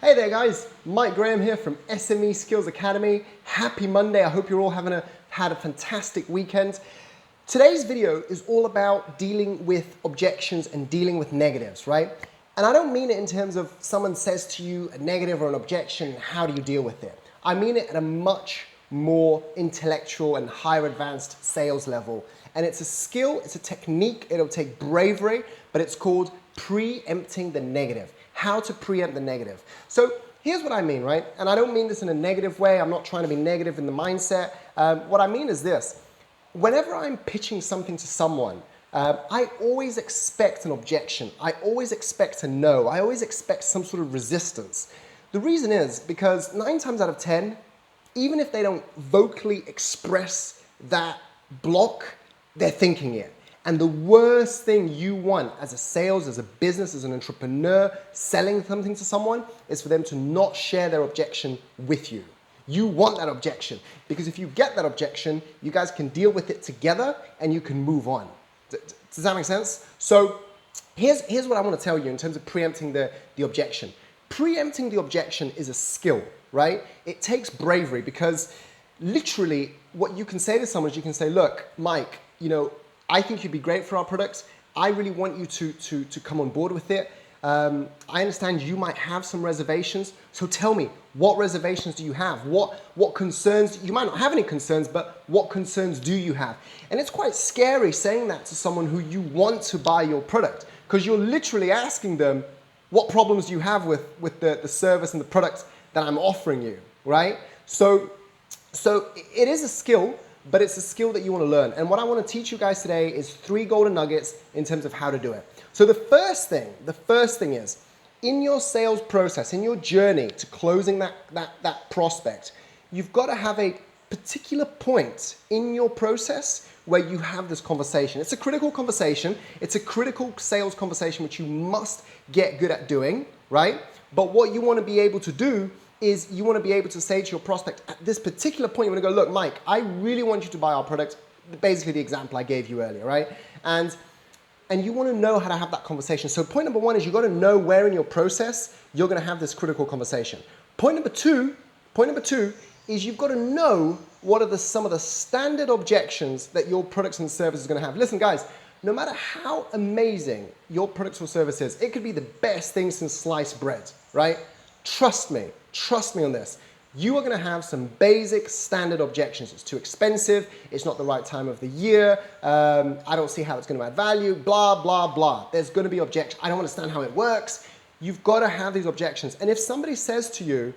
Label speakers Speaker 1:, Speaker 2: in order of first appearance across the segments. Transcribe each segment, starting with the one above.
Speaker 1: Hey there guys, Mike Graham here from SME Skills Academy. Happy Monday, I hope you're all had a fantastic weekend. Today's video is all about dealing with objections and dealing with negatives, right? And I don't mean it in terms of someone says to you a negative or an objection, how do you deal with it? I mean it at a much more intellectual and higher advanced sales level. And it's a skill, it's a technique, it'll take bravery, but it's called preempting the negative. How to preempt the negative. So here's what I mean, right? And I don't mean this in a negative way. I'm not trying to be negative in the mindset. What I mean is this. Whenever I'm pitching something to someone, I always expect an objection. I always expect a no. I always expect some sort of resistance. The reason is because 9 times out of 10, even if they don't vocally express that block, they're thinking it. And the worst thing you want as a sales, as a business, as an entrepreneur, selling something to someone is for them to not share their objection with you. You want that objection because if you get that objection, you guys can deal with it together and you can move on. Does that make sense? So here's what I want to tell you in terms of preempting the objection. Preempting the objection is a skill, right? It takes bravery because literally what you can say to someone is you can say, look, Mike, I think you'd be great for our products. I really want you to come on board with it. I understand you might have some reservations. So tell me, what reservations do you have? What concerns, you might not have any concerns, but what concerns do you have? And it's quite scary saying that to someone who you want to buy your product because you're literally asking them, what problems do you have with the service and the products that I'm offering you, right? So it is a skill, but it's a skill that you want to learn. And what I want to teach you guys today is 3 golden nuggets in terms of how to do it. So the first thing is, in your sales process, in your journey to closing that prospect, you've got to have a particular point in your process where you have this conversation. It's a critical conversation. It's a critical sales conversation which you must get good at doing, right? But what you want to be able to do is you want to be able to say to your prospect at this particular point, you want to go, look, Mike, I really want you to buy our product. Basically the example I gave you earlier, right? And you want to know how to have that conversation. So point number 1 is you've got to know where in your process you're going to have this critical conversation. Point number two is you've got to know what are some of the standard objections that your products and services are going to have. Listen, guys, no matter how amazing your products or service is, it could be the best thing since sliced bread, right? Trust me on this. You are going to have some basic standard objections. It's too expensive. It's not the right time of the year. I don't see how it's going to add value, blah, blah, blah. There's going to be objections. I don't understand how it works. You've got to have these objections. And if somebody says to you,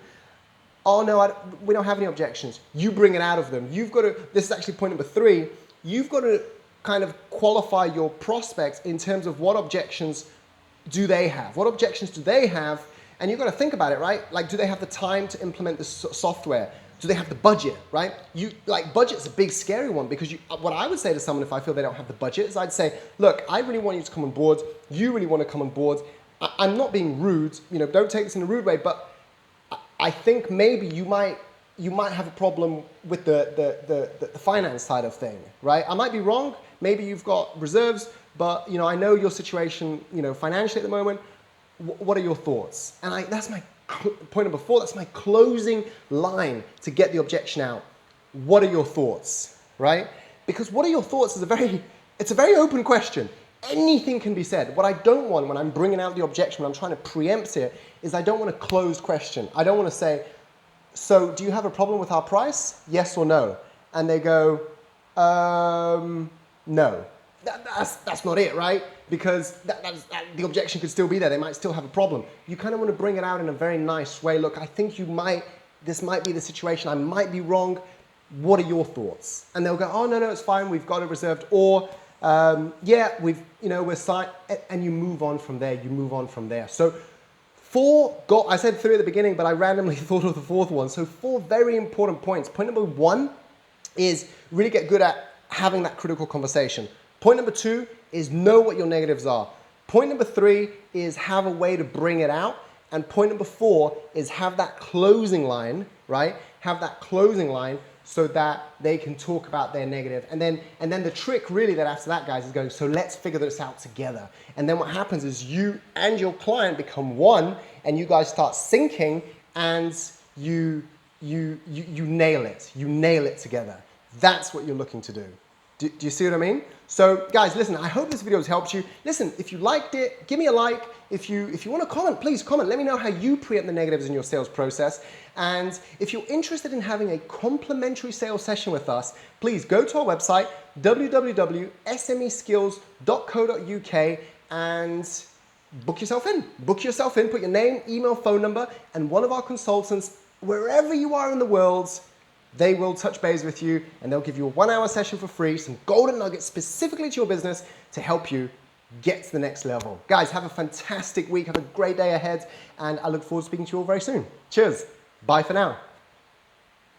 Speaker 1: oh no, we don't have any objections, you bring it out of them. You've got to, this is actually point number 3, you've got to kind of qualify your prospects in terms of what objections do they have? What objections do they have? And you've got to think about it, right? Like, do they have the time to implement this software? Do they have the budget, right? Budget's a big, scary one because what I would say to someone if I feel they don't have the budget is I'd say, look, I really want you to come on board. You really want to come on board. I'm not being rude, don't take this in a rude way, but I think maybe you might have a problem with the finance side of thing, right? I might be wrong. Maybe you've got reserves, but I know your situation, financially at the moment. What are your thoughts? And that's my point number 4. That's my closing line to get the objection out. What are your thoughts, right? Because what are your thoughts is it's a very open question. Anything can be said. What I don't want when I'm bringing out the objection, when I'm trying to preempt it, is I don't want a closed question. I don't want to say, so do you have a problem with our price? Yes or no? And they go, no. That's not it, right? Because the objection could still be there. They might still have a problem. You kind of want to bring it out in a very nice way. Look, I think this might be the situation. I might be wrong. What are your thoughts? And they'll go, oh, no, it's fine. We've got it reserved. Or, yeah, we're signed. And you move on from there. So I said 3 at the beginning, but I randomly thought of the 4th one. So 4 very important points. Point number 1 is really get good at having that critical conversation. Point number 2 is know what your negatives are. Point number 3 is have a way to bring it out. And point number 4 is have that closing line, right? Have that closing line so that they can talk about their negative. And then the trick really that after that, guys, is going, so let's figure this out together. And then what happens is you and your client become one, and you guys start syncing, and you nail it. You nail it together. That's what you're looking to do. Do you see what I mean? So guys, listen, I hope this video has helped you. Listen, if you liked it, give me a like. If you want to comment, please comment. Let me know how you preempt the negatives in your sales process. And if you're interested in having a complimentary sales session with us, please go to our website, www.smeskills.co.uk, and book yourself in. Book yourself in, put your name, email, phone number, and one of our consultants, wherever you are in the world, they will touch base with you, and they'll give you a 1-hour session for free, some golden nuggets specifically to your business to help you get to the next level. Guys, have a fantastic week. Have a great day ahead, and I look forward to speaking to you all very soon. Cheers. Bye for now.